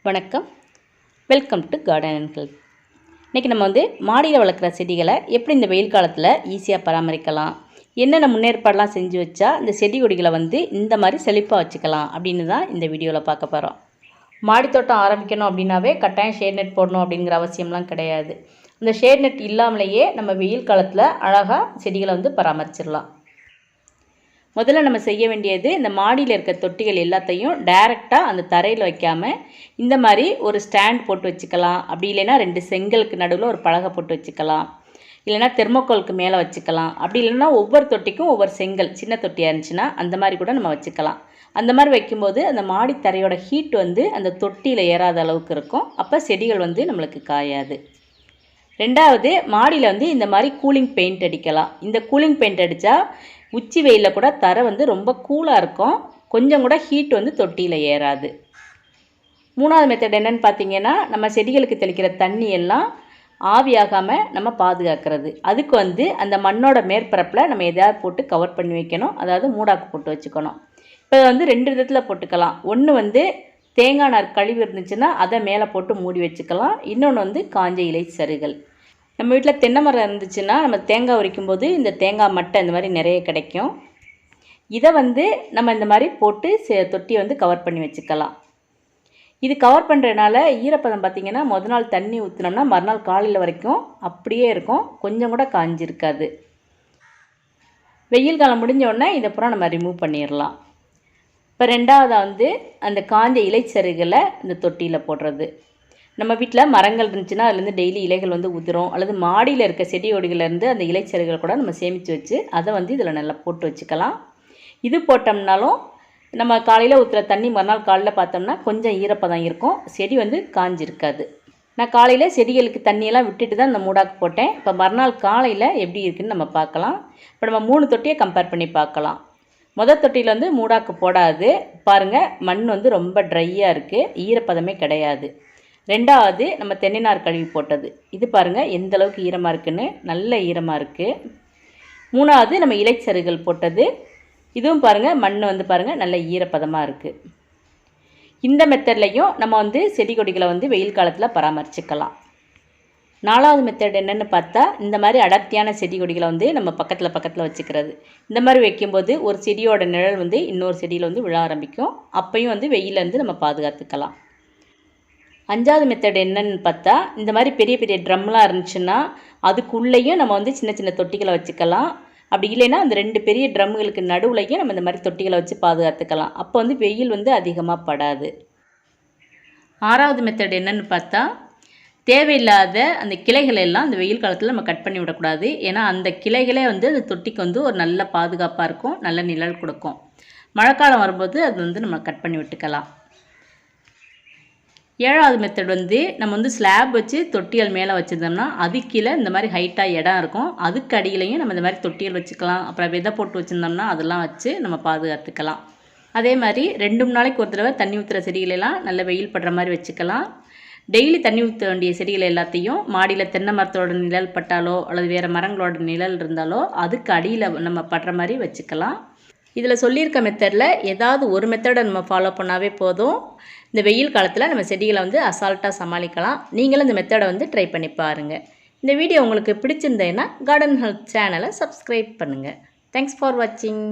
வணக்கம், welcome to garden and health. இன்றைக்கி நம்ம மாடியில் வளர்க்குற செடிகளை எப்படி இந்த வெயில் காலத்தில் ஈஸியாக பராமரிக்கலாம், என்னென்ன முன்னேற்பாடெலாம் செஞ்சு வச்சா இந்த செடி கொடிகளை இந்த மாதிரி செழிப்பாக வச்சுக்கலாம் அப்படின்னு தான் இந்த வீடியோவில் பார்க்க போகிறோம். மாடி தோட்டம் ஆரம்பிக்கணும் அப்படின்னாவே கட்டாயம் ஷேட் நெட் போடணும் அப்படிங்கிற அவசியம்லாம் கிடையாது. அந்த ஷேட் நெட் இல்லாமலேயே நம்ம வெயில் காலத்தில் அழகாக செடிகளை பராமரிச்சிடலாம். முதல்ல நம்ம செய்ய வேண்டியது, இந்த மாடியில் இருக்க தொட்டிகள் எல்லாத்தையும் டைரெக்டாக அந்த தரையில் வைக்காமல் இந்த மாதிரி ஒரு ஸ்டாண்ட் போட்டு வச்சுக்கலாம். அப்படி இல்லைன்னா 2 செங்கலுக்கு நடுவில் ஒரு பலகை போட்டு வச்சுக்கலாம். இல்லைனா தெர்மோக்கோலுக்கு மேலே வச்சுக்கலாம். அப்படி இல்லைன்னா ஒவ்வொரு தொட்டிக்கும் ஒவ்வொரு செங்கல், சின்ன தொட்டியாக இருந்துச்சுன்னா அந்த மாதிரி கூட நம்ம வச்சுக்கலாம். அந்த மாதிரி வைக்கும்போது அந்த மாடி தரையோட ஹீட் அந்த தொட்டியில் ஏறாத அளவுக்கு இருக்கும். அப்போ செடிகள் நம்மளுக்கு காயாது. ரெண்டாவது, மாடியில் இந்த மாதிரி கூலிங் பெயிண்ட் அடிக்கலாம். இந்த கூலிங் பெயிண்ட் அடித்தா உச்சி வெயிலில் கூட தரை ரொம்ப கூலாக இருக்கும். கொஞ்சம் கூட ஹீட் தொட்டியில் ஏறாது. மூணாவது மெத்தட் என்னென்னு பார்த்தீங்கன்னா, நம்ம செடிகளுக்கு தெளிக்கிற தண்ணி எல்லாம் ஆவியாகாமல் நம்ம பாதுகாக்கிறது. அதுக்கு அந்த மண்ணோட மேற்பரப்பில் நம்ம எதாவது போட்டு கவர் பண்ணி வைக்கணும். அதாவது மூடாக்கு போட்டு வச்சுக்கணும். இப்போ 2 விதத்தில் போட்டுக்கலாம். ஒன்று தேங்காய் நார் கழிவு இருந்துச்சுன்னா அதை மேலே போட்டு மூடி வச்சுக்கலாம். இன்னொன்று காஞ்ச இலை சருகள். நம்ம வீட்டில் தென்னை மரம் இருந்துச்சுன்னா நம்ம தேங்காய் உரிக்கும் போது இந்த தேங்காய் மட்டை இந்த மாதிரி நிறைய கிடைக்கும். இதை நம்ம இந்த மாதிரி போட்டு தொட்டியை கவர் பண்ணி வச்சுக்கலாம். இது கவர் பண்ணுறதுனால ஈரப்பதம் பார்த்திங்கன்னா முதல் நாள் தண்ணி ஊற்றினோம்னா மறுநாள் காலையில் வரைக்கும் அப்படியே இருக்கும். கொஞ்சம் கூட காஞ்சிருக்காது. வெயில் காலம் முடிஞ்சோடனே இதை பூரா நம்ம ரிமூவ் பண்ணிடலாம். இப்போ ரெண்டாவதாக அந்த காஞ்ச இலைச்சருகளை இந்த தொட்டியில் போடுறது. நம்ம வீட்டில் மரங்கள் இருந்துச்சுன்னா அதுலேருந்து டெய்லி இலைகள் உதிரும். அல்லது மாடியில் இருக்க செடி கொடிகளிலேருந்து அந்த இலைச்சருகள் கூட நம்ம சேமித்து வச்சு அதை இதில் நல்லா போட்டு வச்சுக்கலாம். இது போட்டோம்னாலும் நம்ம காலையில் ஊற்றுற தண்ணி மறுநாள் காலையில் பார்த்தோம்னா கொஞ்சம் ஈரப்பதம் இருக்கும். செடி காஞ்சிருக்காது. நான் காலையில் செடிகளுக்கு தண்ணியெல்லாம் விட்டுட்டு தான் இந்த மூடாக்கு போட்டேன். இப்போ மறுநாள் காலையில் எப்படி இருக்குதுன்னு நம்ம பார்க்கலாம். இப்போ நம்ம 3 தொட்டியை கம்பேர் பண்ணி பார்க்கலாம். முதல் தொட்டியில் மூடாக்கு போடாது பாருங்கள், மண் ரொம்ப ட்ரையாக இருக்குது, ஈரப்பதமே கிடையாது. ரெண்டாவது நம்ம தென்னை நார் கழுவி போட்டது. இது பாருங்கள் எந்த அளவுக்கு ஈரமாக இருக்குன்னு, நல்ல ஈரமாக இருக்குது. மூணாவது நம்ம இலைச்சருகள் போட்டது. இதுவும் பாருங்கள் மண் பாருங்கள் நல்ல ஈரப்பதமாக இருக்குது. இந்த மெத்தட்லையும் நம்ம செடி கொடிகளை வெயில் காலத்தில் பராமரிச்சுக்கலாம். நாலாவது மெத்தட் என்னென்னு பார்த்தா, இந்த மாதிரி அடர்த்தியான செடி கொடிகளை நம்ம பக்கத்தில் வச்சுக்கிறது. இந்த மாதிரி வைக்கும்போது ஒரு செடியோட நிழல் இன்னொரு செடியில் விழ ஆரம்பிக்கும். அப்பையும் வெயிலேருந்து நம்ம பாதுகாத்துக்கலாம். அஞ்சாவது மெத்தட் என்னன்னு பார்த்தா, இந்த மாதிரி பெரிய பெரிய ட்ரம்லாம் இருந்துச்சுன்னா அதுக்குள்ளேயும் நம்ம சின்ன சின்ன தொட்டிகளை வச்சுக்கலாம். அப்படி இல்லைன்னா அந்த 2 பெரிய ட்ரம்முகளுக்கு நடுவுலையும் நம்ம இந்த மாதிரி தொட்டிகளை வச்சு பாதுகாத்துக்கலாம். அப்போ வெயில் அதிகமாக படாது. ஆறாவது மெத்தட் என்னன்னு பார்த்தா, தேவையில்லாத அந்த கிளைகளை எல்லாம் அந்த வெயில் காலத்தில் நம்ம கட் பண்ணி விடக்கூடாது. ஏன்னா அந்த கிளைகளே அந்த தொட்டிக்கு ஒரு நல்ல பாதுகாப்பாக இருக்கும், நல்ல நிழல் கொடுக்கும். மழைக்காலம் வரும்போது அது நம்ம கட் பண்ணி விட்டுக்கலாம். ஏழாவது மெத்தட் நம்ம ஸ்லாப் வச்சு தொட்டிகள் மேலே வச்சுருந்தோம்னா அது கீழே இந்த மாதிரி ஹைட்டாக இடம் இருக்கும். அதுக்கு அடியிலையும் நம்ம இந்த மாதிரி தொட்டிகள் வச்சுக்கலாம். அப்புறம் விதை போட்டு வச்சுருந்தோம்னா அதெல்லாம் வச்சு நம்ம பாதுகாத்துக்கலாம். அதே மாதிரி 2-3 நாளைக்கு ஒரு தடவை தண்ணி ஊற்றுற செடிகளெல்லாம் நல்ல வெயில் படுற மாதிரி வச்சுக்கலாம். டெய்லி தண்ணி ஊற்ற வேண்டிய செடிகள் எல்லாத்தையும் மாடியில் தென்னை மரத்தோட நிழல் பட்டாலோ அல்லது வேறு மரங்களோட நிழல் இருந்தாலோ அதுக்கு அடியில் நம்ம படுற மாதிரி வச்சுக்கலாம். இதில் சொல்லியிருக்க மெத்தடில் ஏதாவது ஒரு மெத்தடை நம்ம ஃபாலோ பண்ணாவே போதும். இந்த வெயில் காலத்தில் நம்ம செடிகளை அசால்ட்டாக சமாளிக்கலாம். நீங்களும் இந்த மெத்தடை ட்ரை பண்ணி பாருங்கள். இந்த வீடியோ உங்களுக்கு பிடிச்சிருந்தேன்னா கார்டன் ஹெல்த் சேனலை சப்ஸ்கிரைப் பண்ணுங்கள். தேங்க்ஸ் ஃபார் வாட்சிங்.